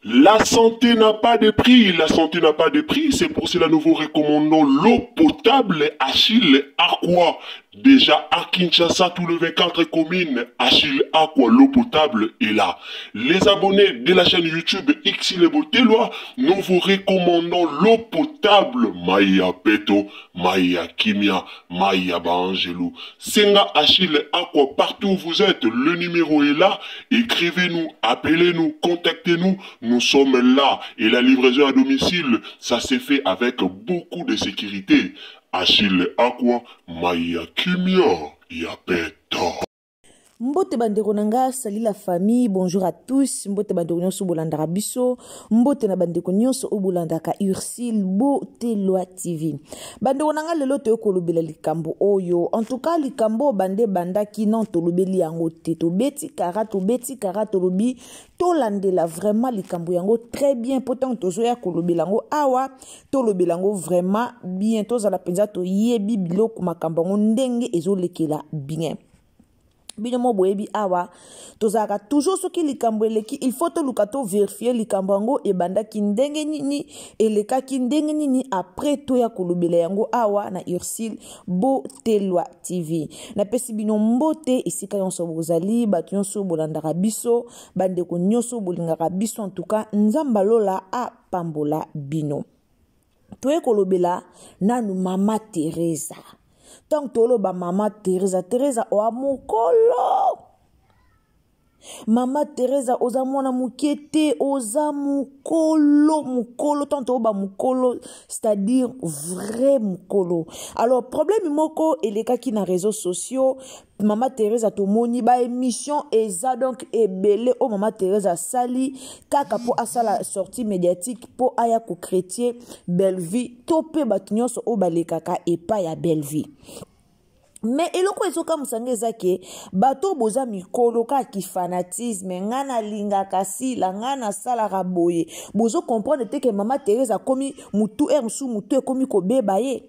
La santé n'a pas de prix, la santé n'a pas de prix, c'est pour cela nous vous recommandons l'eau potable Achille Aqua. Déjà à Kinshasa, tous les 24 communes, Achille Aqua, l'eau potable est là. Les abonnés de la chaîne YouTube Xile Botelwa, nous vous recommandons l'eau potable Maya Peto, Maya Kimia, Maya Bangelou. Senga Achille Aqua, partout où vous êtes, le numéro est là. Écrivez-nous, appelez-nous, contactez-nous. Nous sommes là et la livraison à domicile, ça s'est fait avec beaucoup de sécurité. Achille Aqua, Maya Kimia, Yapeto. Mbote bandeko nanga, sali la famille, bonjour à tous. Mbote bandeko nyonso bolandaka biso, mbote na bandeko nyonso obolandaka Ursile Botelwa TV. Bandeko nanga lelo to kolobela likambo oyo. En tout cas likambo bande bandaki non tolobeli yango te. To beti kara tolobi tolandela vraiment likambo yango très bien. Pourtant tozoya kolobela yango awa, tolobela yango vraiment bien. Tozala penza to yebi biloko makambo yango ndenge ezolekela bien. Bino boyebi awa tozaka toujours soki likambo eleki il faut to lukato vérifier likambo yango ebanda kindenge nini eleka kindenge nini après to ya kolobela yango awa na Ursile Botelwa TV na pesi bino mbote isika yonso bozali bato nyonso bolandaka biso bandeko nyonso bolingaka biso en tout cas nzamba lola a pambola bino to ya kolobela nanu mama Teresa. Tant que ba mama Teresa oa mukolo. Mama Teresa oza mwana mukete oza mukolo tant ba mukolo c'est-à-dire vrai mukolo. Alors problème moko eleka ki na réseaux sociaux Mama Teresa tomoni ba émission eza donc ebele o Mama Teresa sali kaka po asala sortie médiatique po aya ko chrétien belle vie topé batunyoso o balekaka epa ya belle vie. Mais eloko ezoka musange zake bato boza mikolo ka ki fanatisme ngana linga kasi la ngana sala raboye bozo comprendre te que Mama Teresa komi mutu musu mutu komi ko beba ye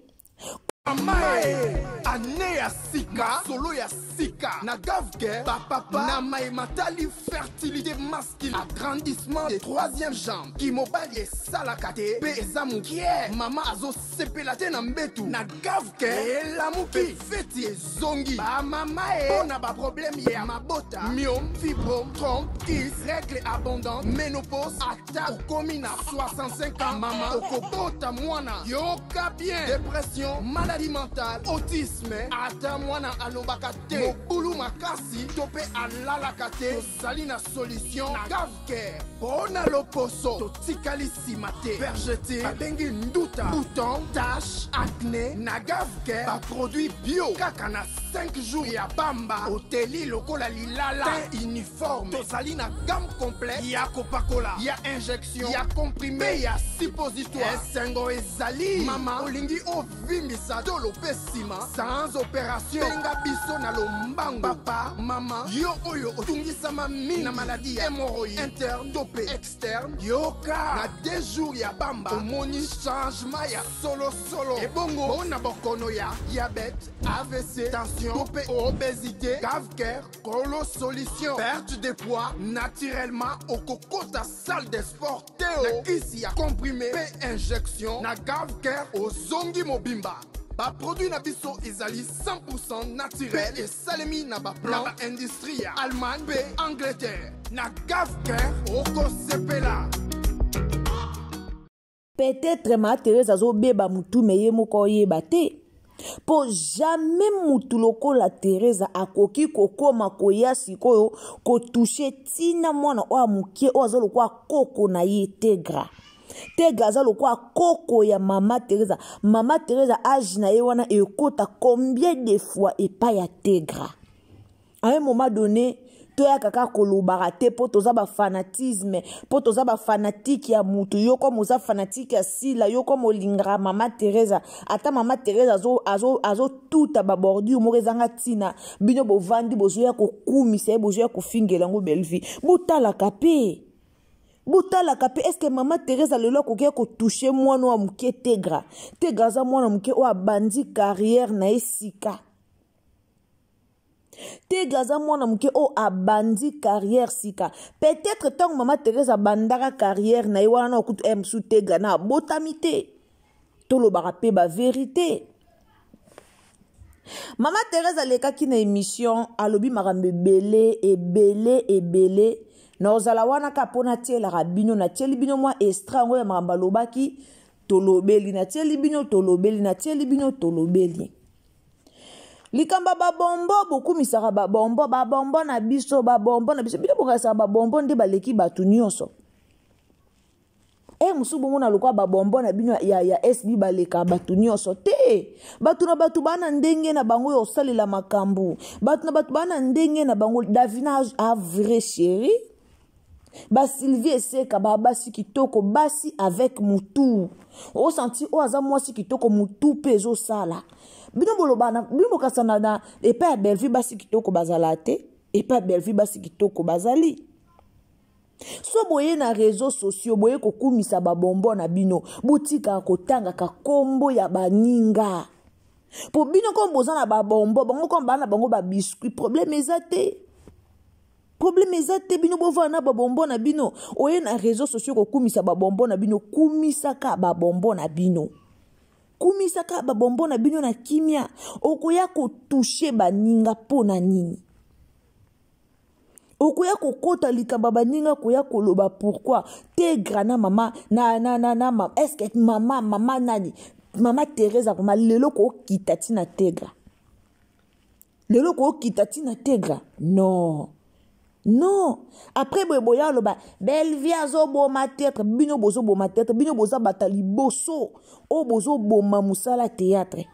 Amae, ane ya sika, solo ya sika, na gavke, papa, na mai matali fertilité masculine, agrandissement des troisième jambe, qui mobile et salakate, peza moukier, mama azo sepelate na mbetu, na gavke, e la mouki, feti e zongi, ba mamae, on a ba problème ya mabota, myome, fibrome, trompe, kiss, règle abondante, ménopause, attaque, komina, 65 ans, mama, okobota mwana, yoka bien, dépression, maladie mentale, autisme, ata mwana alobakate, mobulu makasi, tope alalakate, salina solution, na gavke, bona loposo, totikali simate, vergete, babengi nduta, bouton, tache, acné, na gavke, ba produit bio, kaka na 5 jours ya bamba, hoteli lokola lilala, teint uniforme, tosalina gamme complète, ya copacola, ya injection, ya comprimé, ya suppositoire, esengo ezali, mama, olingi ovimbisa, dolo pesima, sans opération, benga biso na lombango, papa, mama, yo oyo, otungisama mi, na maladie, hémorroïde, interne, topé, externe, yoka, na 2 jours ya bamba, omoni changement ya solo, ebongo, bona bokono ya, diabète, AVC, tension, topé, obésité, cave-cœur, colo solution, perte de poids, naturellement, au coco ta salle de sport, Théo, na kisi ya comprimé, P injection, na cave-cœur, au zongi mobimba. Ba produit na biso ezali 100% naturel et salemi na ba plan na ba industrie Allemagne pe Angleterre. Na Gavker oko sepela. Peut-être ma Thérèse azo beba mutu meye moko yeba te. Po jamais mutu loko la Thérèse akoki kokoma koya sikoyo ko toucher tina mwana o amukie o azo lokwa koko na ye tegra. Tegra azo lokwa koko ya mama Thérèse. Mama Thérèse age na ye wana ekota combien de fois epa ya tegra. À un moment donné, toya kaka kolobaka te po toza ba fanatisme, po toza ba fanatique ya mutu, yo comme oza fanatique ya sila, yo comme olingra mama Thérèse, ata mama Thérèse azo tuta ba bordure mo rezanga tina, bino bo vandi bozoya ko kumisa, bozoya ko fingela ngo belvi. Butala kapé. Butala kapé, est-ce que mama Thérèse lelo ko ko toucher mwana wa muke tegra. Tegra za mwana muke o abandi carrière na esika. Tegaza mwana muke o abandi carrière sika. Peut-être tant mama Thérèse abandaka carrière na iwana na okutu msu tega na botamité. Tolo barape ba vérité. Mama Thérèse alekaki na émission alobi marambe belé. Na ozala wana kapona tiela rabino na tieli bino mwa estrango ya maramba lobaki tolobeli na tieli bino tolobeli na tieli bino tolobeli. Likamba babombo boku misara babombo na biso bino bokasa babombo nde baleki batu nyonso. Musu bongo na lokwa babombo na bino ya SB baleka batu nyonso te. Batu na batu bana ndenge na bango yo salela makambu. Batu na batu bana ndenge na bango Davina a vrai chéri. Ba Sylvie Seka ba basi kitoko basi avec mutu. O senti o aza mwasi kitoko mutu pezo sala. Bino bolobana bino bokasana na epa belvi basi kitoko bazalate epa belvi basi kitoko bazali. So boye na réseaux sociaux boye kokumisa babombo na bino butika kotanga ka kombo ya baninga. Po bino ko bozana babombo bango ko bana bango ba biscuit problème ezate. Problème ezate bino bovana babombo na bino oye na réseaux sociaux kokumisa babombo na bino kumisa ka babombo na bino. Kumisaka babombo na bino na kimia okoya ko toucher baninga pona nini okoya ko kota likaba baninga koya koloba pourquoi tegra na mama na est-ce que mama nani mama Thérèse akoma lelo ko kitati na tegra non après boya loba belvia zo boma théâtre bino bozo boma théâtre bino boza batali boso o bozo boma musala théâtre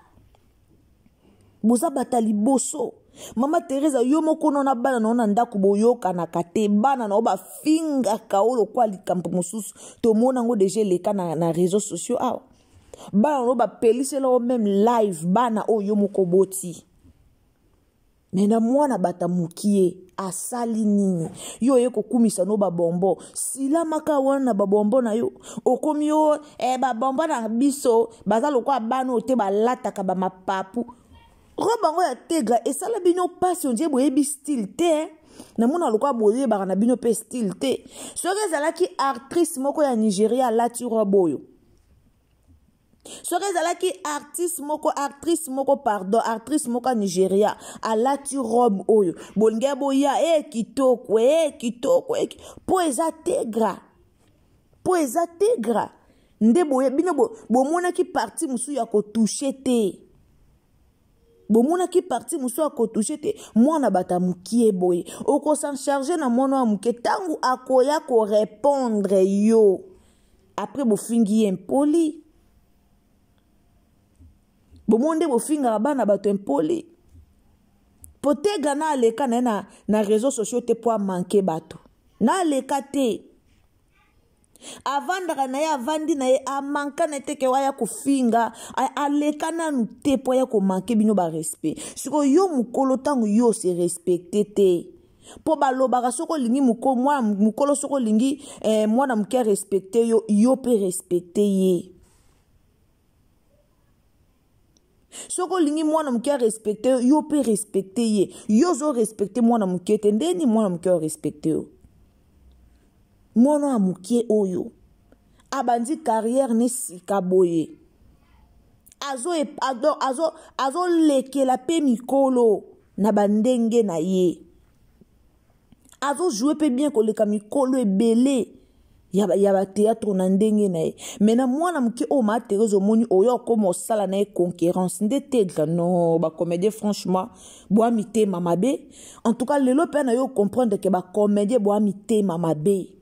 boza batali boso mama Thérèse yo moko na bana na ndako boyoka na kate bana na ba finga kaolo kwa likampo mususu to mona ngo déjà leka na réseaux sociaux awa bana no ba pelise lo même live bana o yo moko boti mena mwana batamukie asali nini yo yeko kumisa no babombo sila maka wana babombo na yo okomi yo babombo na biso bazalo kwa bano te balataka ba mapapu robango ya tegra esala bino pasi onje boyebi style te na mona lokwa boye ba na bino pe style te soki ezalaki actrice moko ya Nigeria lati roboyo soki ezalaki actrice moko Nigeria alati robe oyo bolinga boya kitoko po eza tegra nde boye bino bomonaki parti musu ya ko toucher te mwana batamukie boye oko s'en charger na mwana wa muke tangu akoya ko répondre yo après bofingi impoli bomonde bofinga bana bato impoli potega na aleka na réseaux sociaux te po manquer bato na aleka te avandaka na ye avandi na ye amanka na te ke waya kofinga aleka nanu te po ya komanke bino ba respect siko yo mukolo tangu yo se respecte te po balobaka soko lingi mukolo soko lingi mwana muke respecte yo pe respecte ye soko lingi mwana muke respecte yo pe respecte ye yo zo respecte mwana muke te ndeni mwana muke respecte yo mwana muke oyo abandi carrière ne sika boye azo lekela pe mikolo na bandenge na ye. Azo jouer pe bien koleka mikolo ebele ya ba théâtre na ndenge na ye. Mena mwana muke o ma Thérèse moni oyo komo sala na concurrence nde tegra no ba comédie franchement boa mité mamabe. En tout cas lelo pe na yo comprendre que ba comédie boa mité mamabe.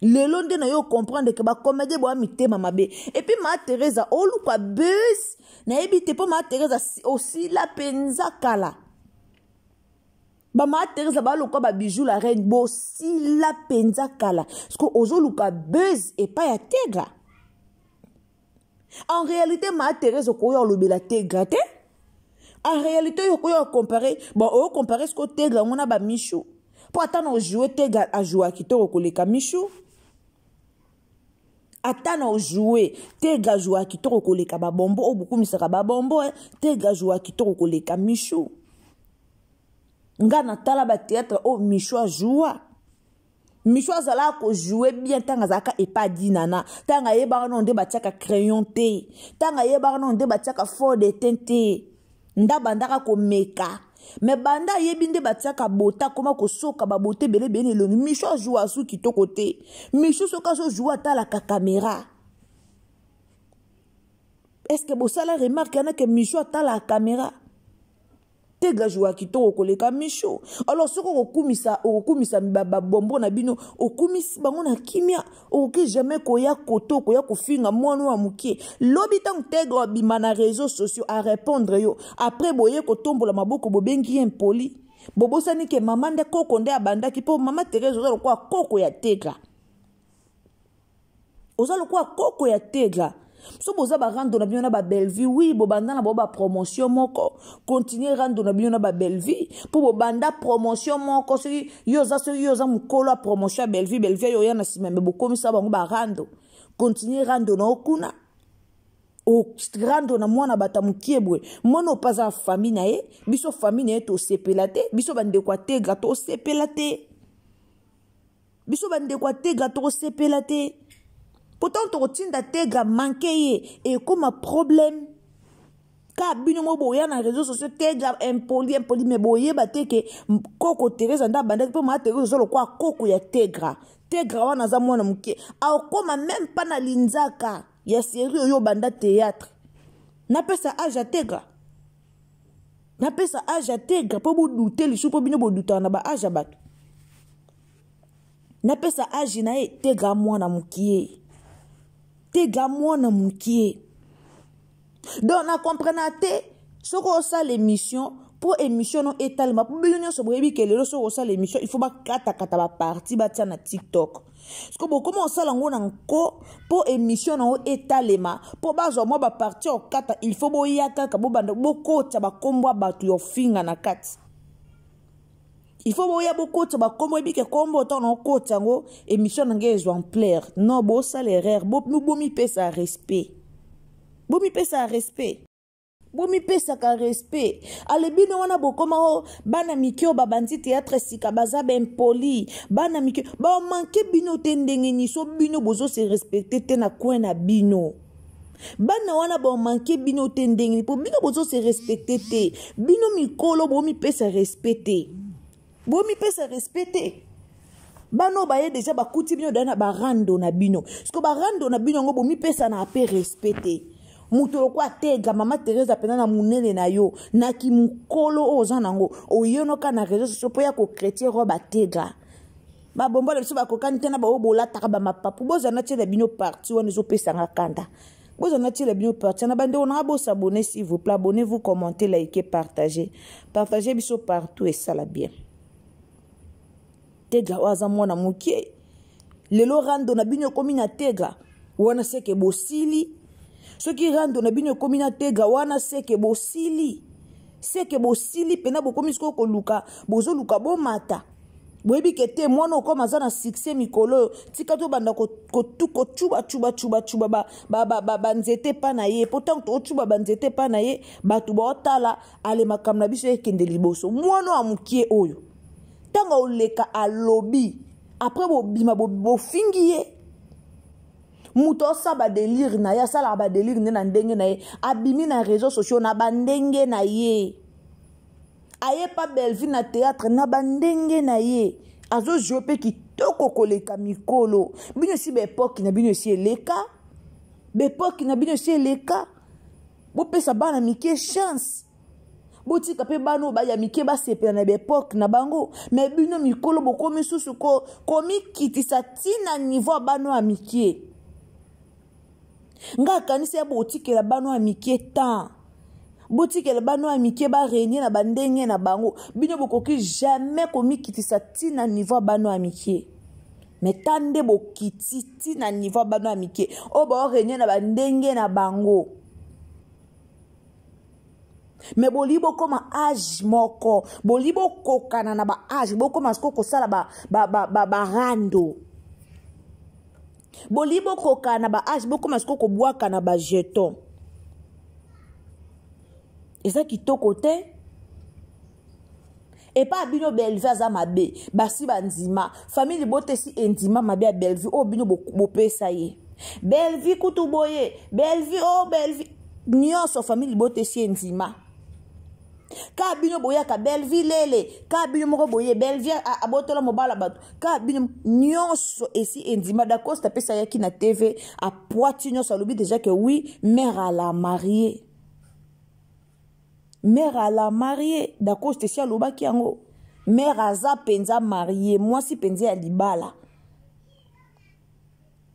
Lelo nde na yo comprendre que ba comédie boa mité mamabe. Et puis ma Thérèse o luka buzz na ebite po ma Thérèse aussi la penza kala. Ba ma Thérèse ba luka ba bijou la reine bo si la penza kala. Parce que ozo luka buzz et pas ya tegra. En réalité ma Thérèse ko yo lobela tegra te. En réalité yo ko yo comparer bon o comparer ce que tegra on a ba Michou. Pour attendre jouer tegra a jouer kitoko koleka Michou. Attends jouer tegra jouer kitoko koleka ba bombo o beaucoup misaka ba bombo tegra jouer kitoko koleka Michou. Nga na tala ba théâtre o Michou a joué. Michou azala ko jouer bien tanga zaka e pas dinana. Tanga yeba non de batiaka crayon te. Tanga yeba non de batiaka fond de teint te. Nda bandaka ko meka. Mais banda yebi nde batiaka bota koma ko soka ba bote bele bene lo. Michou a joué asu kitoko te. Michou soka so jouer tala ka caméra. Est-ce que vous avez remarqué que Michou a la caméra? Tegra joua kitoko koleka Michou. Alors ce qu'on okumisa baba bombo na bino okumisi bango na kimia oki jamais koya koto koya kofinga mwana wa mukie. Lobi tang tegra bima na réseaux sociaux à répondre yo. Après boye kotombola maboko bobengi impoli. Bobo sani ke maman de koko nde abanda ki po mama Thérèse oza lokwa koko ya tegra. Oza lokwa koko ya tegra. So boza ba rando na bino na ba belle vie oui bo banda na bo ba promotion moko continuer rando na bino na ba belle vie pour bo banda promotion moko so yoza mukolo promotion belle vie yo ya na sima me bo komisa bango ba rando continuer rando na okuna o rando na mwana bata mukiebwe mono paza famille na ye biso famille na ye to sepelate biso bande kwa tegra to sepelate biso bande kwa tegra to sepelate. Pourtant, tu retiens tegra manqué et comme un problème. Car bino mo boya na réseaux sociaux tegra impoli mais boye bate ke koko Thérèse anda banda pour ma Thérèse lo kwa koko ya tegra wana za mwana muke au koma même pas na linzaka ya série yo banda théâtre na pesa âge à tegra pour vous douter les sous pour bino bo douter na ba âge à bato na pesa âge na e tegra mwana mukie. Tegra mwana mukie. Donc na comprenate soko sa l'émission pour émission non étalement pour bien so brebi que le soko sa l'émission il faut ba kata ba partie ba tia na TikTok. Parce que bon comment ça lango na ko pour émission non étalement pour ba zo mo ba partie o kata il faut boya kaka bo banda boko tia ba kombo batu yo finga na kati. Il faut boya boko tia ba kombo bi ke kombo to no ko tango émission ngé exemplaire. Non bo ça l'erreur bo mi pesa respect. Bo mi pesa respect. Bo mi pesa ka respect. Ale bino wana bo koma ho bana mikio babandi théâtre sika baza ben poli. Bana mikio ba manke bino tendenge ni so bino bozo se respecter te na coin na bino. Bana wana ba manke bino tendenge ni po bino bozo se respecter te. Bino mikolo bo mi pesa respecter. Bo mi pesa respecter. Bano baye déjà bakuti bino dana ba rando na bino. Parce que ba rando na bino ngo bo mi pesa na pe respecter. Mutolo kwa tegra mama Thérèse apena na munene na yo na ki mukolo oza nango oyono ka na réseaux sociaux po ya ko chrétien roba tegra ba bombo le so ba ko kanite na ba obola taka ba mapapu boza na tshela bino parti wana zo pesa nga kanda boza na tshela bino parti na bande on a bo s'abonner s'il vous plaît abonnez-vous commentez likez partagez biso partout et ça la bien tegra waza mwana mukie lelo rando na bino komi na tegra wana seke bosili. Ce qui rend na bino komina tegra wana seke bosili pena bo komisko ko luka bozo luka bo mata boyebi kete mwana okoma za na succès mikolo tika to banda ko chuba ba nzete pa na ye pourtant to chuba ba nzete pa na ye batu ba otala ale makam na biso ekende liboso mwana wa mukie oyo tanga oleka alobi après bo bima bo fingiye muto sa ba délire na ye sala ba délire na ndenge na ye abimi na réseaux sociaux na bandenge na ye aye pa Bellevue na théâtre na bandenge na ye azo jouer pe kitoko koleka mikolo bino si ba époque na bino si eleka ba époque na bino si eleka bo pesa bana mike chance botika pe bano ba ya mike ba sepela na ba époque na bango mais bino mikolo bokomi susu ko komi kitisa tina niveau bano a mike nga kanisi ya botikela bano a mike temps botikela bano a mike ba régner na bandenge na bango bino bokoki jamais komi kitisa tina niveau bano a mike mais tande bokiti tina niveau bano a mike o ba régner na bandenge na bango mais bolibo koma âge moko bolibo kokana na ba âge bokoma skoko sala ba rando bolibo kokana ba âge bokoma skoko bwaka na ba jeton eza kitoko te et pas bino Bellevue aza mabe basi banzima famille bote si endima mabe ya Bellevue o bino bopesa ye Bellevue kutu boye Bellevue o Bellevue nyonso famille bote si endima ka bino boya ka Bellevue lele ka bino moko boye Bellevue abotola mobala bato ka bino nyonso esi endima d'Acosta pesa yaki na TV a Poitiers nyonso alobi déjà que oui mère à la mariée d'Acosta si aloba ki yango mère aza penza mariée moi si penza ya libala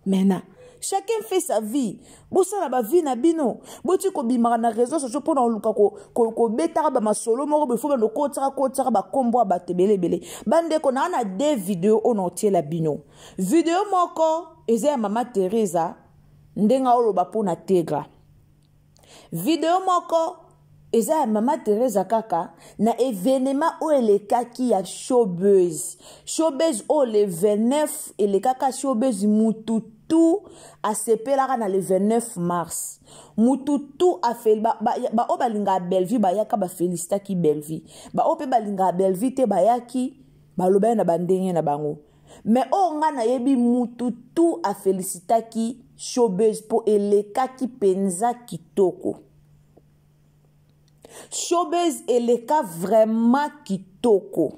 maintenant chacun fait sa vie. Bosala ba vie na bino. Boti ko bimara na réseaux sociaux pour na luka ko betara ba masolo moko be fo ba kotara ba kombo ba tebele bele. Bande ko na deux vidéos on otie la bino. Vidéo moko eza Mama Teresa ndenga oloba po na tegra. Vidéo moko eza Mama Teresa kaka na événement o elekaki ya showbiz. Showbiz o le 29 elekaka showbiz mututu a sepelaka na le 29 mars. Mututu a fait ba o balinga Bellevue ba yaka ba félicita ki Bellevue. Ba o pe balinga Bellevue te ba yaki ba loba na bandenge na bango. Mais o nga na yebi mututu a félicita ki showbiz po elekaki penza kitoko. Showbiz eleka vraiment kitoko.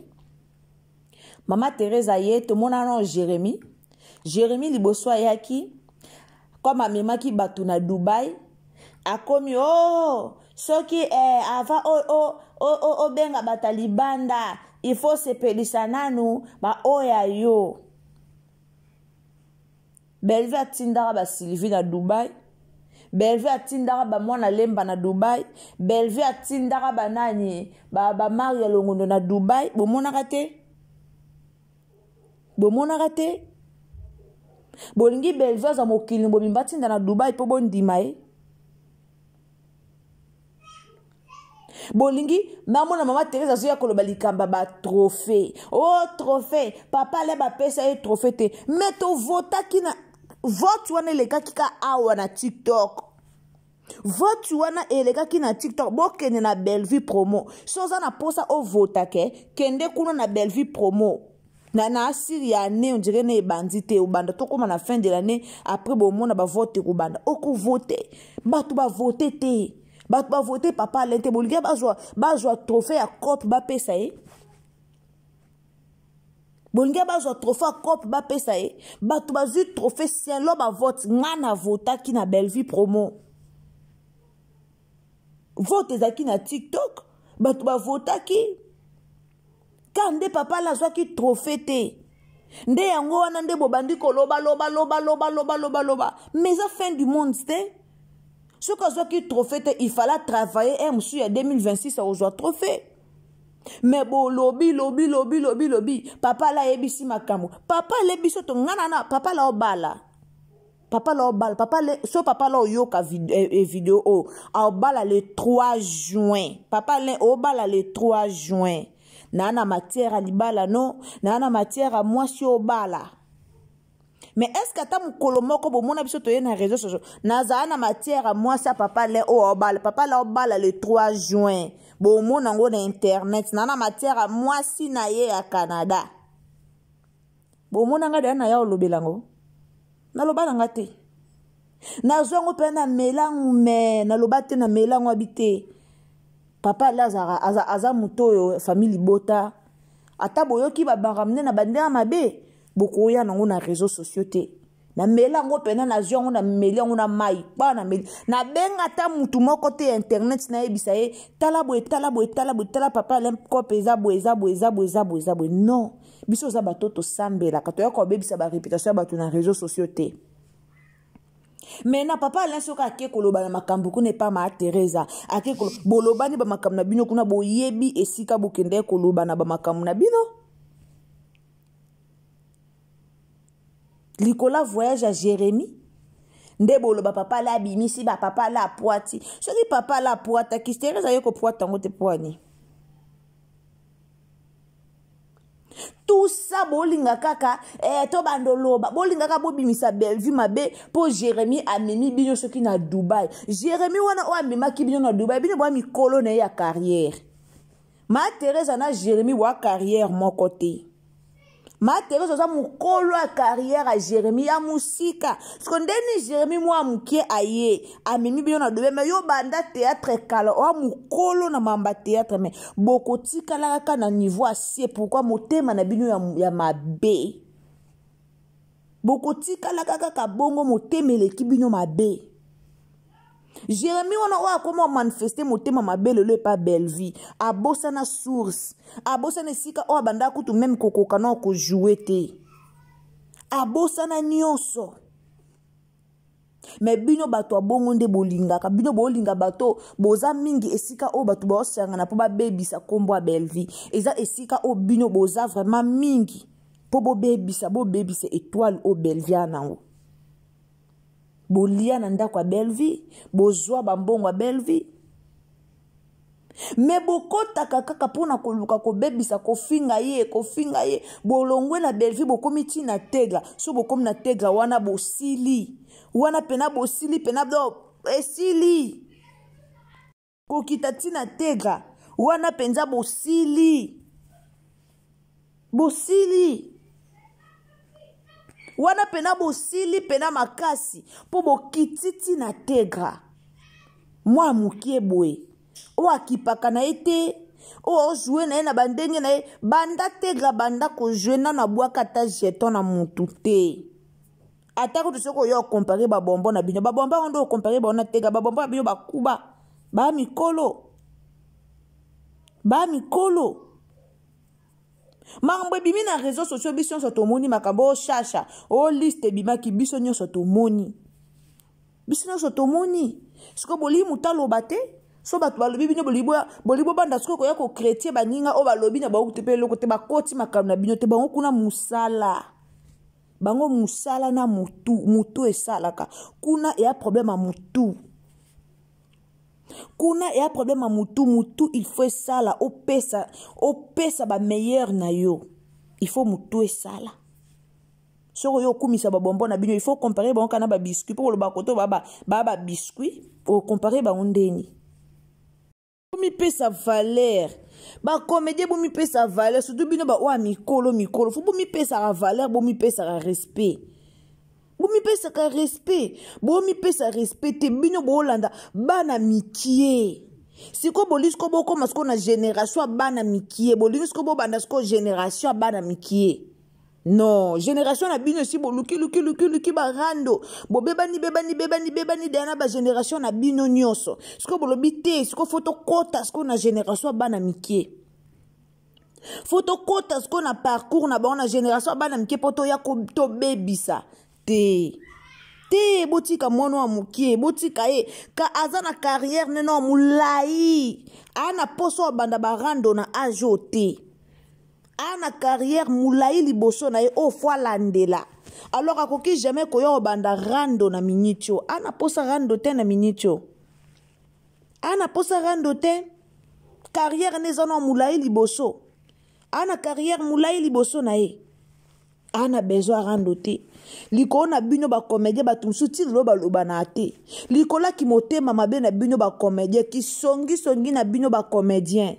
Mama Teresa ye to mona non Jérémy liboso yaki comme amema ki batu na Dubai akomi soki avant benga batalibanda il faut se pelisa nanu ba oya yo Bellevue atindaka ba Sylvie na Dubai Bellevue atindaka ba mwana lemba na Dubai Bellevue atindaka ba nani ba Maria Longondo na Dubai bomonaka te bolingi Bellevue za mokili mbomimba tinda na Dubai po bondima bolingi mamona Mama Teresa zo ya koloba likamba ba trophée trophée papa le ba pesa e trophée te mais to vota kina vote wana lekaki ka awa na TikTok vote wana elekaki na TikTok bokende na Bellevue promo soza na posa o vota kende kuna na Bellevue promo na asiri ya année on dirait ne bandité ou banda to comme na fin de l'année après bon monde ba voter ko banda oko voter batu ba voter te batu ba voter papa lente bolga ba joa trophée à coupe ba pesa bolga ba joa trophée à coupe ba pesa batu ba zu trophée sien lo ba vote ngana vota ki na Bellevue promo vote zaki na TikTok batu ba vota ki Kande papa la zwa ki trophée te. Nde yango wana nde bobandi ko loba. Mais à fin du monde te. Ce que zwa ki trophée te, il fallait travailler un monsieur en 2026 à zwa trophée. Mais bo lobby. Papa la ebisi makambo. Papa le biso to ngana papa la obala. Papa la yoka vidéo o. A obala le 3 juin. Papa le obala le 3 juin. Nana matière à libala non, nana matière à moi si au bala. Mais est-ce que t'as mon colomoko bon mon abisso toye na réseaux sociaux? Naza na matière à moi ça papa le au bala, papa la au bala le 3 juin. Bon mon nango na internet, nana matière à moi si na ye à Canada. Bon mon nanga de na ya olobelango. Na lobala ngate. Na zongo pe na melangu me na lobate na melangu habité. Papa Lazara aza muto famille bota. Ata boyoki ba baramne na bandera mabe. Boko ya nango na réseaux sociaux te. Na melango pe na zongo na melango na mai pa na mel. Na benga ta mutu moko te internet na ebisa ye tala papa lem ko peza boeza. Non. Biso za batoto sambela katoya ko bebisa ba réputation ba tu na réseaux sociaux te. Maintenant papa Alain soka ake koloba na makambo ko ne pas ma Teresa ake boloba ni ba makambo na bino kuna boyebi esika bokende koloba na ba makambo na bino likola voyage à Jérémie nde boloba papa la bimisi ba papa la poati soki papa la poata ki Teresa yeko poata ngote poani tout ça bolinga kaka to bandoloba bolinga ka bobimisa Bellevue mabe po Jérémie amemi bino soki na Dubaï Jérémie wana o amema ki bino na Dubaï bino bo mikolo na ya carrière ma Teresa na Jérémie wa carrière mon côté ma Teresa za mukolo a carrière à Jérémie ya musika skondeni Jérémie moi mukie aye amemi bino na Dubaï mais yo banda théâtre kala o mukolo na mamba théâtre mais bokoti kala ka na niveau assez pourquoi motema na bino ya mabe bokoti kala ka bongo motemele ki bino mabe Jérémie wana o akoma manifester motema mabe le pas Bellevue abosa na source abosa na sika o banda kutu même kokoka na ko jouer te abosa na nyonso mais bino bato abongo nde bolinga ka bino bolinga bato boza mingi esika o bato ba osanga na po ba bebisa kombo a Bellevue eza esika o bino boza vraiment mingi po bo bebisa étoile o Bellevue nango bolia na ndako a Bellevue bozwa bambongo a Bellevue mais bokota kaka pona koluka ko bebisa ko finga ye bolongwe na Bellevue bokomi ti na tegra so bokomi na tegra wana bosili wana pena bosili pena do esili kokita ti na tegra wana penza bosili wana pena bosili pena makasi po bokititi na tegra mwa mukie boye o akipaka na ete o jouer na ye na bandenge na ye banda tegra banda ko jouer na bwaka ta jeton na mutu te atako to soko yo comparer ba bonbon na bino ba bonbon ndo comparer ba na tegra ba bonbon bino bakuba ba mikolo Mambo bimi na réseaux sociaux biso so tomoni makambo shasha o liste bimaki biso nyonso tomoni siko boli mutalo bate so batu balobi bino bolibo banda siko koya ko chrétien baninga o balobi na ba okutepe loko te bakoti makambo na bino te bango kuna musala na mutu esalaka kuna ya problème a mutu il faut ça là au pesa ba meilleur na yo il faut mutu et ça là so yo kumisa ba bonbon na bino il faut comparer ba kana ba biscuit pour le bakoto ba biscuit pour comparer ba ondeni mi pesa valeur ba comédie bo mi pesa valeur surtout bino ba wa mikolo faut bo mi pesa valeur bo mi pesa respect Bomi pesa ka respect. Bomi pesa respecte. Bino bolanda. Bana mikie. Siko bolisko boko masko na génération bana mikie. Bolisko bo banda sko génération bana mikie. Non. Génération na bino si bo luki barando. Bo bebani dana ba génération na bino nyoso. Siko bolobite. Siko photokota sko na génération bana mikie. Photokota sko na parcours na ba génération bana mikie poto ya ko to bebisa. Te botika mono wa mukie botika e ka azana carrière neno mulai ana poso banda barando na ajote ana carrière mulai liboso na e o fois landela alors akoki jamais koyo banda rando na minitio ana posa rando te na minitio ana posa rando te carrière nezono mulai liboso ana carrière mulai liboso na e ana besoin rando te liko na bino ba comédien ba tumsuti lo ba lobana te likola ki motema mabe na bino ba comédien ki songi na bino ba comédien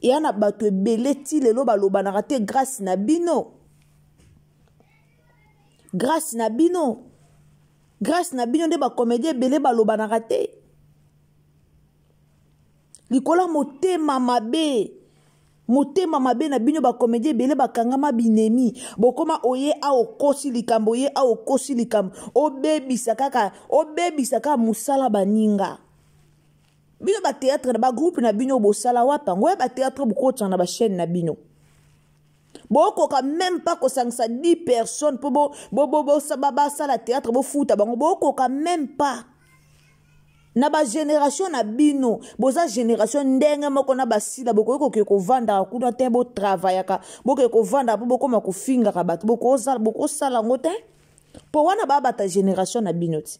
et ana bato ebeleti lelo ba lobana te grâce na bino grâce na bino nde ba comédien belé ba lobanaka te likola motema mabe na bino ba comédien belé bakangama binemi bokoma oye a okosi likambo obebisa kaka musala baninga bino ba théâtre na ba groupe na bino bosala wapa ngoya ba théâtre bokotsa na ba chaîne na bino bokoka même pas kosangisa 10 personnes po basala théâtre bofuta bango bokoka même pas na ba génération na bino boza génération ndenge moko na basila bokoki kovanda kuna te bo travaillaka bokoki kovanda po bokoma kofingaka bato bokosala ngo te po wana babata génération na bino ti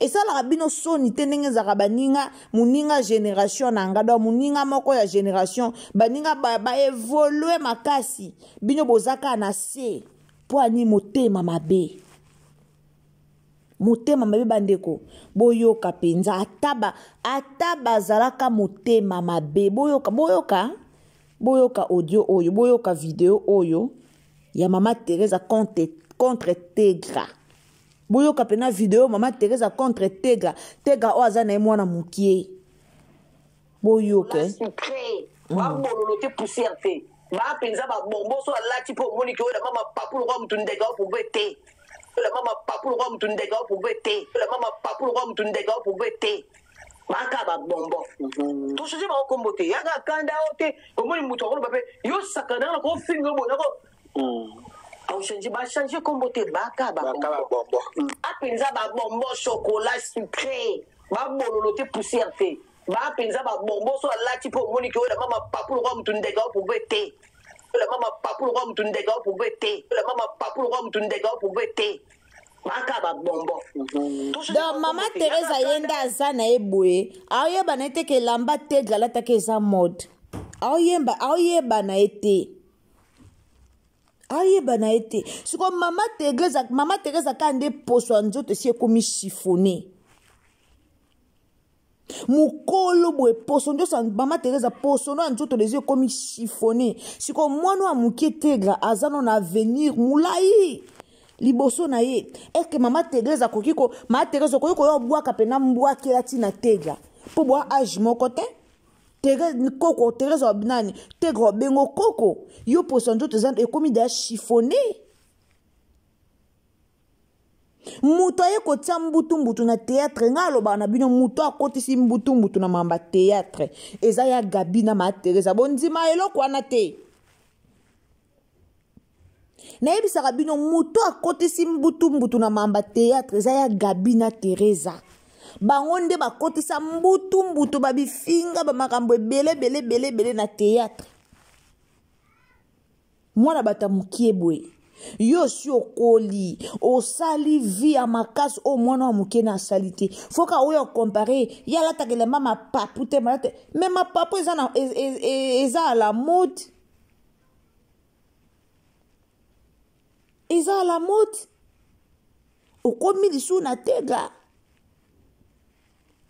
esalaka bino soni te ndenge ezalaka baninga moninga génération na ngado moninga moko ya génération baninga baevolue makasi bino bozaka na se po ani motema mabe bandeko boyoka penza ata bazalaka motema mabe boyoka audio oyo boyoka video oyo ya mama Teresa contre Tegra boyoka pena video mama Teresa contre Tegra o aza na mwana mukie boyoka babololo te poussière te bapenza babombo so alati po moni ke ola mama papu lo mutu ndega opugwe te la mama papu lo mutu ndega opugwe te la mama papu lo mutu ndega opugwe te baka babombo to soje ba kombo te yaka kanda ote omoni mutu ko bape yo sakana na ko fingo bona ko au change ba changer kombo te baka babombo apenza babombo chocolat sucré babololo te poussière te bapenza babombo so alati po moni ke ola mama papu lo mutu ndega opugwe te la mama papu lo mutu ndega opugwe te la mama papu lo mutu ndega opugwe te baka babombo donc mama Teresa yenda aza na eboye aoyeba na ete ke lamba Tegra lataka eza mode aoyeba na ete siko mama Teresa ka nde poso ya nzoto esi ekomi chifone mukolo boye poso ndosa mama Teresa poso no nzoto lezi ekomi chifone siko mwana wa mukie Tegra aza no na avenir mulai liboso na ye eke mama Teresa kokiko mama Teresa kokiko yo bwaka pena mbwaki lati na Tegra po bwa age moko te Teresa wabinani Tegra bengo koko yo poso nzoto zan ekomi da chifone muto aye kotia mbutu na théâtre nga aloba na bino muto akotisi mbutu na mamba théâtre eza ya Gabi na mama Teresa bondima eloko wana te nayebisaka bino muto akotisi mbutu na mamba théâtre eza ya Gabi na Teresa bango nde bakotisa mbutu babifinga bamakambo ebele na théâtre mwana bata mukie boye yo si okoli osali vi ya makasi o mwana wa mukie na asali te foka oyo compare yala takele mama papu te malate mais ma papu eza à la mode eza à la mode okomi lisu na Tegra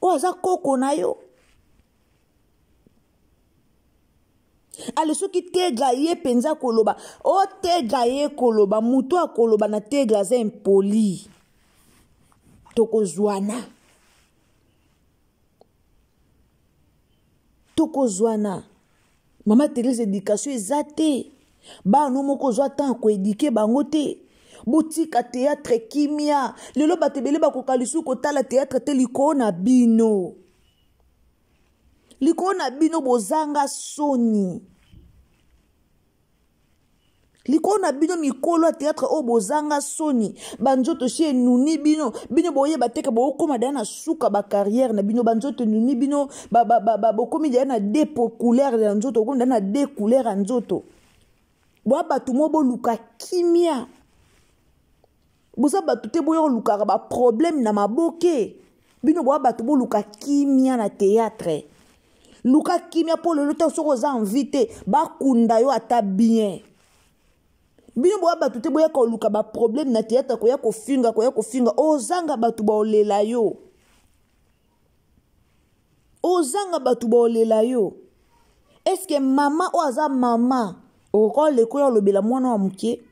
o aza koko na yo ale soki Tegra ye penza koloba o Tegra ye koloba muto akoloba na Tegra aza impoli tokozwana mama Teresa éducation eza te bano moko zwa tan koédike bango te botika théâtre kimia lelo batebele bakoka lisu kotala théâtre te likoo na bino bozanga soni likoo na bino mikolo ya théâtre o bozanga soni banzoto si enuni bino boyeba teke bokoma daya na suka bacarrière na bino banzoto enuni bino bokomi daya na de couleur ya nzoto bokomi daya na de couleur ya nzoto boya bato mo boluka kimia boza bato te boya olukaka baproblème na maboke bino boya bato boluka kimia na théâtre luka kimia po lelo te soko oza envie te bakunda yo ata bien bino boya bato te boya koluka baproblème na théâtre koya kofinga ozanga bato baolela yo est-ce que mama o aza mama okoleko ya olobela mwana wa mukie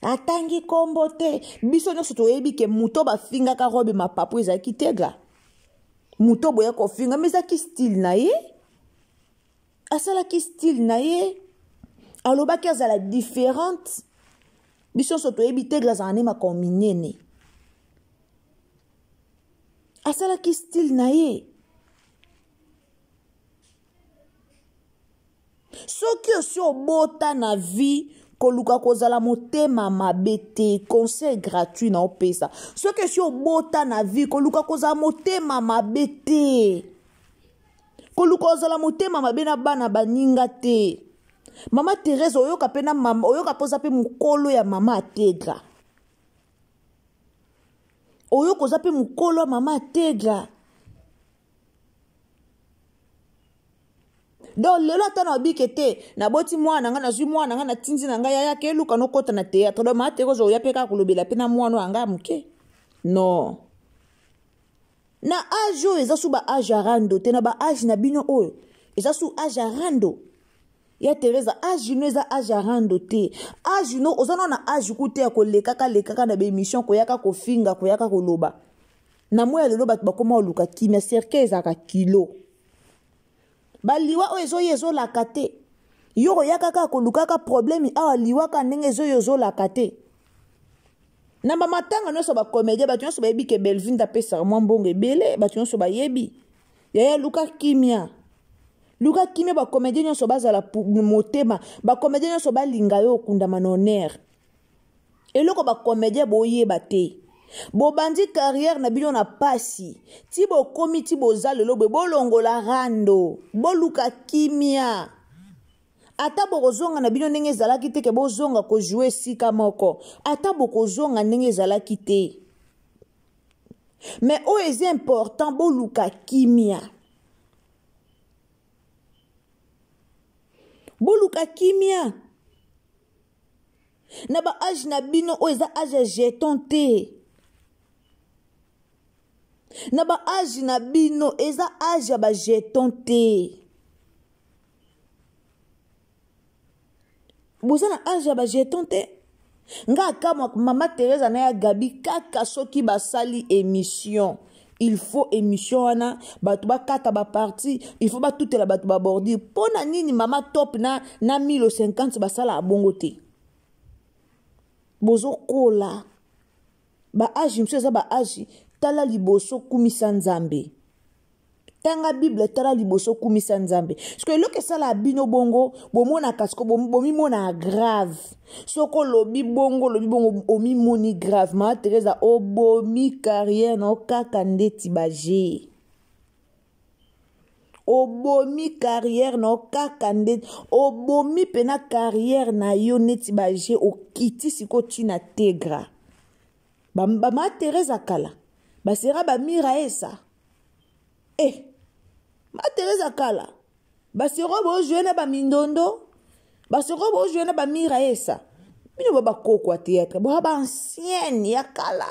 atangi kombo te biso nyonso toyebi ke muto bafingaka robe mapapu ezalaki tegra muto boya kofinga mais ezalaki style na ye asalaki style na ye alobaki azala différente biso nyonso toyebi tegra azala nde makomi minene asalaki style na ye soki osi obota na vie koluka kozala motema mabe te conseil gratuit na opesa soki osi obota na vie koluka kozala motema mabe te koluka kozala motema mabe na bana baninga te mama Thérèse oyoka pe na mama oyoka poza pe mukolo ya mama Ategra oyoka oza pe mukolo ya mama Ategra donc lelo ata na obike te naboti mwana nga nazwi mwana nga na tinzi na nga yaya ke luka no kota na théâtre donc mama Thérèse oya pe ka kolobela pe na mwana anga muke non na âge oyo eza su ba âge arando te na ba âge na bino oyo eza su âge arando ya Teresa âge no eza âge arando te âge no ozana na âge kute ya kolekaka lekaka na bémission koyaka kofinga koyaka koloba na moya lelo bato bakoma oluka kimia cercle ezaka kilo baliwa oyo ezoyo ezolaka te yo koyaka kolukaka problème awa liwaka ndenge ezoyo ezolaka te na bamatanga nyonso bacomédien bato nyonso bayebi ke Belvin apesaka mwa mbongo ebele bato nyonso bayebi yaya luka kimia bacomédien nyonso bazala motema bacomédien nyonso balinga yo okundama na honneur eloko bacomédien boyeba te bobandi carrière na bino na pasi ti bokomi ti boza lelo boye bolongola rando boluka kimia ata bokozonga na bino ndenge ezalaki te ke bozonga kojoue esika moko ata bokozonga ndenge ezalaki te mais oyo eza important boluka kimia na ba âge na bino oyo eza âge ya jeton te na ba âge na bino eza âge ya ba jeton te boza na âge ya ba jeton te nga kama mama Thérèse na ya Gabi kaka soki basali émission il faut émission wana bato bakata ba parti il faut batutela bato babordir pona nini mama top na 1050 basala abongo te bozo kola ba âge mso eza ba âge tala liboso kumisa nzambe tanga bible tala liboso kumisa nzambe parce que eloko esala bino bongo bomona kasiko bomimona grave soko lobi bongo omimoni grave ma Teresa obomi carrière na okaka ndeti baje obomi carrière na okaka ndeti obomi pena carrière na yo neti baje okiti siko tina tegra ma Teresa kala basera bamira esa ma Teresa kala basera bojue na bamindondo basera bojue na bamira esa bino babakoko ya théâtre boa baancienne ya kala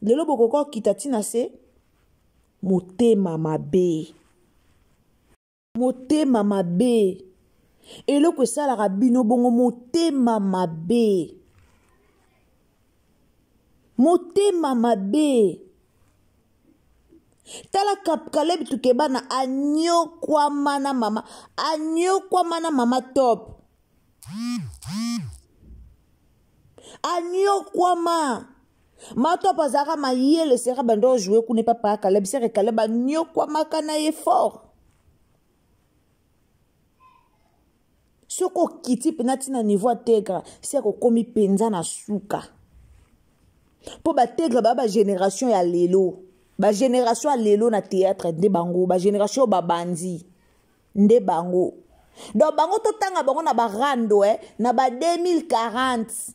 lelo bokoko kita tina se motema mabe eloko esalaka bino bongo motema mabe tala Caleb Tukeba na anyokwama na mama top anyokwama matop azaka mayele sera bando jouer kune papa Caleb sera Caleb anyokwama kana effort soko kiti penati na niveau tegra sera komi penza na suka po ba tegra ba génération ya lelo ba génération ya lelo na théâtre nde bango ba génération babandi nde bango donc bango totanga bango na barando na ba 2040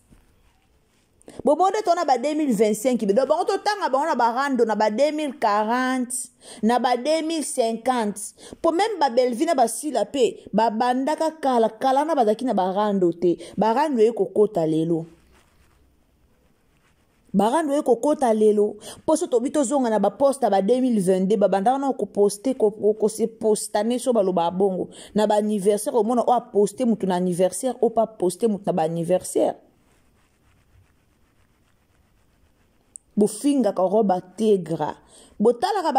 bomonde tona ba 2025 donc bango totanga bango na barando na ba 2040 na ba 2050 po même ba Belvina basila pe babandaka kala na bazaki na barando te barando ekokota lelo barando ekokota lelo poso tobi tozonga na baposta ba 2022 babandaka na koposte se postane so baloba bongo na ba anniversaire omona o aposte mutu na anniversaire o pa poste mutu na ba anniversaire bofinga ka roba tegra botalaka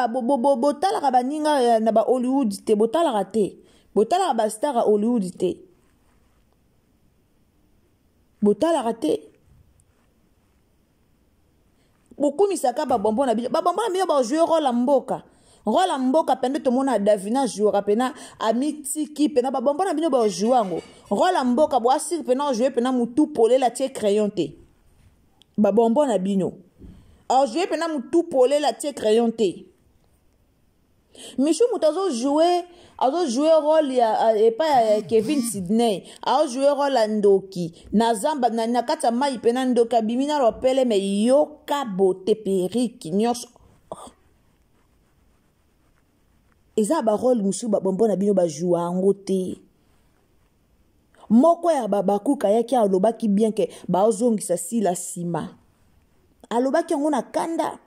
ba ninga na ba Hollywood te botalaka te botalaka ba star a Hollywood te botalaka te bokumisaka babombo na bino ba jouer rôle la mboka pende to mona Davina jouera pena amitiki pena babombo na bino ba jouer ngo rôle la mboka bo asir pena jouer pena mutu polé la tie crayon te babombo na bino a jouer pena mutu polé la tie crayon te Michou Moutazo jouer rôle et pas Kevin Sidney a joué rôle à Ndoki Nazamba na kata mai pena Ndoka bimina ropele me yoka bote periki nyos eza ba rôle musu ba bombo na bino ba jouer ngote moko ya babakuka yaki alobaki bien ke ba ozongisa sila sima alobaki ngo na kanda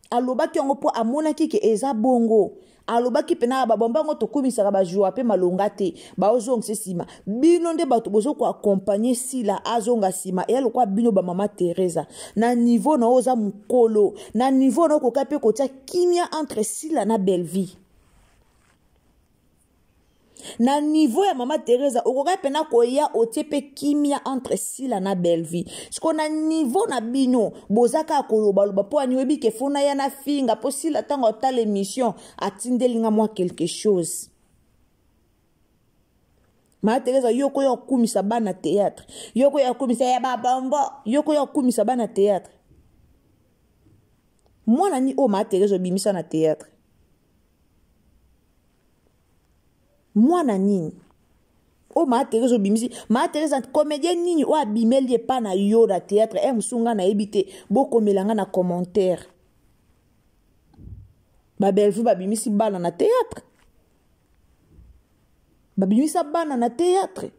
alobaki ngo po amonaki ke eza bongo alobaki pena babomba ngo tokumisaka ba jouer pe malonga te ba ozongisa sima bino nde bato bozo ko accompagner sila azonga sima e alokwa bino ba mama Teresa na niveau na oza mukolo na niveau na ko kape ko tia kimia entre sila na Belleville na niveau ya mama Teresa okoka pena koya otepe kimia entre sila na Belleville siko na niveau na bino bozaka koloba loba po anyebi ke fona ya na finga po sila tango ta l'émission atindelinga moi quelque chose mama Teresa yoko ya kumisa bana théâtre yoko ya kumisa ya babambo yoko ya kumisa bana théâtre mwana ni o mama Teresa bimisa na théâtre mwana nini o mama Teresa bimisi mama Teresa comédien nini o abimeli pa na yo na théâtre musunga na ebite bokomelanga na commentaire ba Belleville babimisi bana na théâtre babimisa bana na théâtre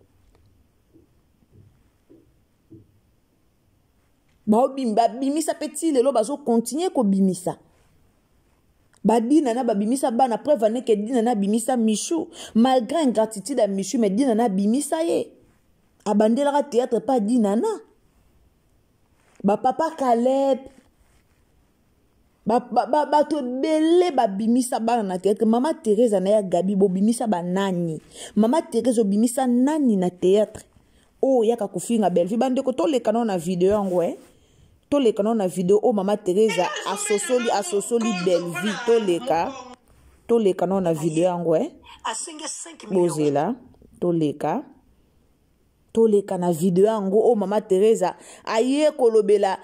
babimisa petit lelo bazo continuer ko bimisa badina na babimisa bana preuve ane ke dina na bimisa Michou malgré ingratitude à Michou mais dina na bimisa ye abandela théâtre pas dina na ba papa Caleb ba to belé babimisa bana na théâtre mama Teresa na ya Gabi bo bimisa banani mama Teresa bimisa nani na théâtre oh yaka kufinga Belleville bande ko toleka na vidéo ngo toleka na vidéo o mama Teresa asosoli Belleville toleka na vidéo yango bozela toleka na vidéo yango o mama Teresa aye kolobela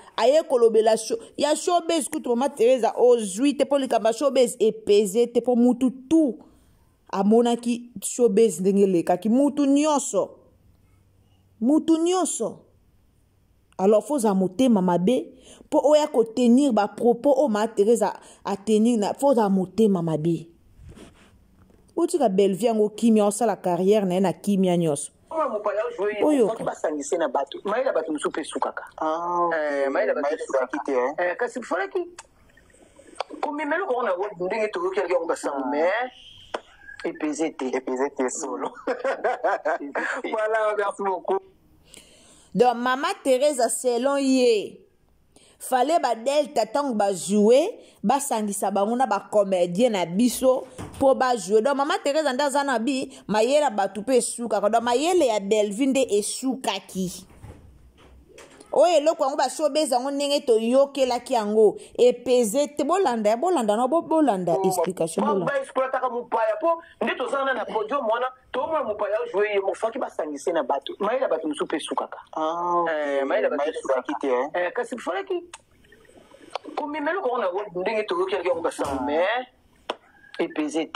ya showbiz kutu mama Teresa ozwi te polika ba showbiz epeze te po mutu tu amonaki showbiz ndenge lekaki mutu nyonso alors faut à motema mabe pour oya ko tenir ba propos o mama Teresa a tenir na faut à motema mabe otika Belleville ngo kimia osala carrière na kimia nyos oyo basangise na bato maila bato musupe sukaka maila bato sukaka kasi folaki komimelo ko na wo ndenge to yoki ngo basanga mais EPZT solo voilà merci beaucoup. Donc mama Teresa selon ye fallait ba delta tang ba jouer ba sangisa bango na ba comédien na biso po ba jouer. Donc mama Teresa ndaza na bi mayela batu pe suka donc mayele ya Belleville nde esukaki oye loko yango ba showbiz yango ndenge to yokelaki yango epeze te bolanda no bolanda explication bolanda ba exploiter ka mupaya po nde to sana na podium mwana to mo mupaya jouer mo faki ba sangise na bato maila bato musupe sukaka maila bato sukaki te kasi folaki komimelo ko na wo ndenge to yokelaki yango basanga mais epeze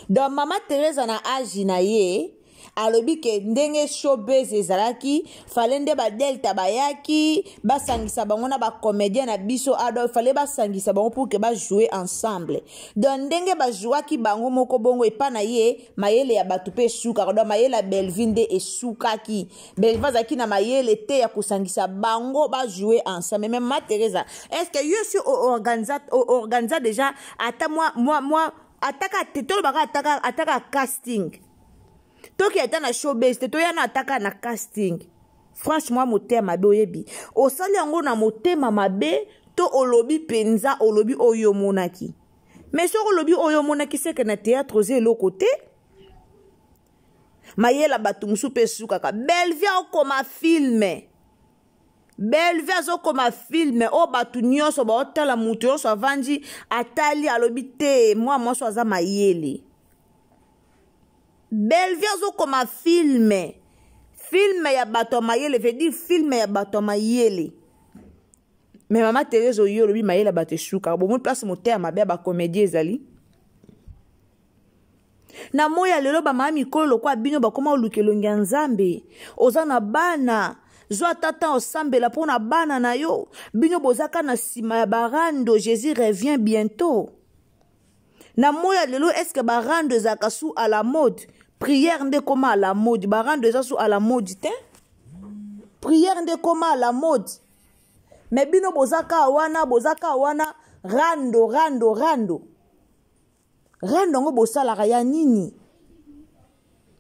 donc mama Teresa na agi na ye alobi ke ndenge showbiz ezalaki fale nde ba delta bayaki basangisa bango na ba comédien na biso ado fale basangisa bango pour que ba jouer ensemble donc ndenge ba jouaki bango moko bongo epa na ye mayele ya batu pe suka donc mayele Belleville nde esukaki Belleville zaki na mayele te ya kusangisa bango ba jouer ensemble même mama Teresa est-ce que yo sur organisa déjà ata moi ataka tetolo baka ataka casting toki ata na showbiz te toya na ataka na casting franchement motema mabe oyebi osali yango na motema mabe to olobi penza olobi oyo monaki. Mais sur olobi oyo monaki c'est que na théâtre osé l'autre côté. Mayela batumusu pe sukaka. Bellevue comme film. Bellevue zo comme film. O batu nyonso ba otala mutu yo so vanji atali alobi te moi so aza mayele. Bellevue zo comme film. Film ya bato mayele veut dire film ya bato mayele. Mais maman Thérèse oyo lobi mayela bato shuka. Bon mon place moteur ma ba comédie ezali. Na moya lelo ba mami kolo kwa bino ba koma olukelo nzambe. Ozana bana zo tata osambela pona bana na yo. Bino bozaka na sima ya barando Jésus revient bientôt. Na moya lelo est-ce que barando zakasu à la mode? Prière nde koma à la mode. Barando zasu à la mode te? Prière nde koma à la mode. Mais bino bozaka wana rando. Rando ngo bosala ya nini?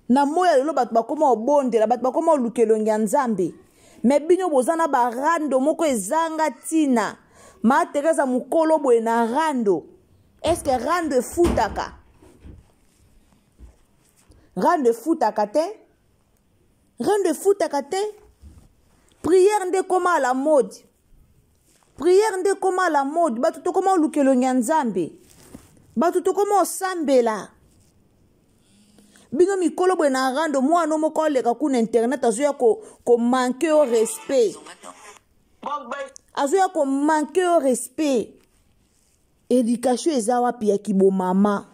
Na moya lelo bat bakoma obonde la bat bakoma olukelo nzambe. Mais bino bozana ba rando moko ezanga tina. Ma Teresa mukolo boye na rando. Est-ce que rando futaka? Rando futaka te? Rando futaka te? Prière nde koma à la mode. Prière nde koma à la mode. Batu to koma olukelo nzambe. Batu to koma osambela. Bino mikolo boye na rando mwana moko leka kuna internet azoya ko manquer au respect. Azoya ko manquer au respect. Éducation ezawa pi ya kibo mama.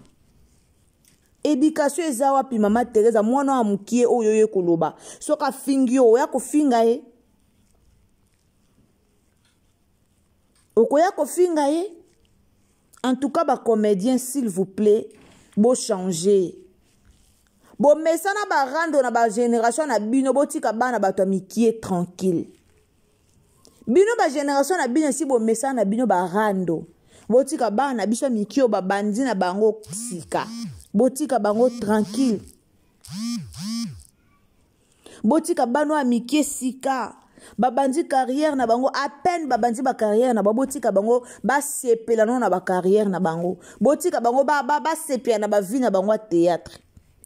Éducation ezawa pi mama Teresa mwana wa mukie oyo ye koloba. Soka fingi yo ya ko finga ye. Okoya ko finga ye. En tout cas, ba comédien, s'il vous plaît, bo changer. Bo mesana ba rando na ba génération na bino botika bana bato mikie tranquille. Bino ba génération na bino si bo mesana na bino ba rando. Botika bana biso mikio ba bandi na bango sika. Botika bango tranquille. Botika bano mikie sika. Babandi carrière na bango à peine babandi ba carrière na botika bango ba sepela non na ba carrière na bango botika bango ba sepela na ba vie na bango théâtre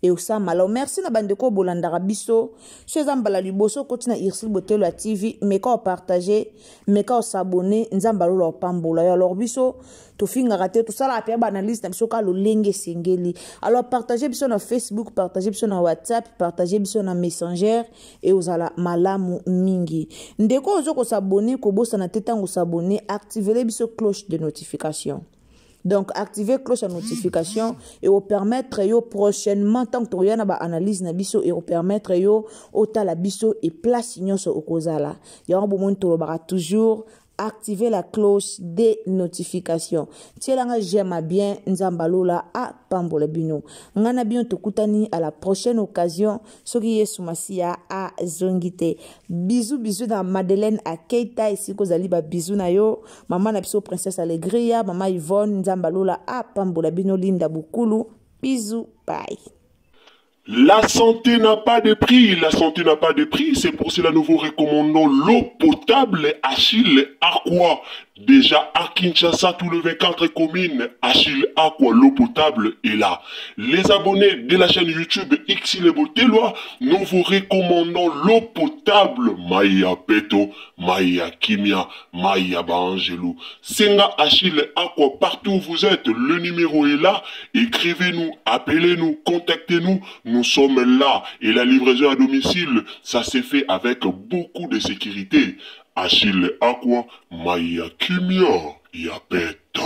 et ça malo merci na bandeko bolandaka biso chez ambala liboso continue na Irsil Botelo la TV mais quand partager mais quand s'abonner nzamba lo pambola ya alors biso to finga raté tout ça la pe ba analyse na biso ka lo lenge singeli alors partagez biso na Facebook partagez biso na WhatsApp partagez biso na Messenger et uzala malamu mingi ndeko ozoko s'abonner ko bosa na tetango s'abonner activer biso cloche de notification. Donc, activer cloche de notification et vous permettre yo prochainement, tant que tu as une analyse na biso et vous permettre yo ota la biso et place nyonso okozala. Ya bon toujours activer la cloche des notifications. Tielanga j'aime bien nzambalola a pambola bino. Ngana bien tokutani à la prochaine occasion. Soki yesu masia a zongite. Bisous dans Madeleine à Keita ici kozali ba bisous na yo. Maman na biso princesse Allegria, maman Yvonne nzambalola a pambola bino Linda Bukulu. Bisous, bye. La santé n'a pas de prix, la santé n'a pas de prix, c'est pour cela nous vous recommandons l'eau potable Achille Aqua. Déjà à Kinshasa, tout le 24 communes, Achille Aqua, l'eau potable est là. Les abonnés de la chaîne YouTube Xile Boteloa, nous vous recommandons l'eau potable Maya Peto, Maya Kimia, Maya Bangelou. Senga Achille Aqua, partout où vous êtes, le numéro est là. Écrivez-nous, appelez-nous, contactez-nous. Nous sommes là et la livraison à domicile, ça s'est fait avec beaucoup de sécurité. Achille Aqua, Maya Kimia, Yapeto.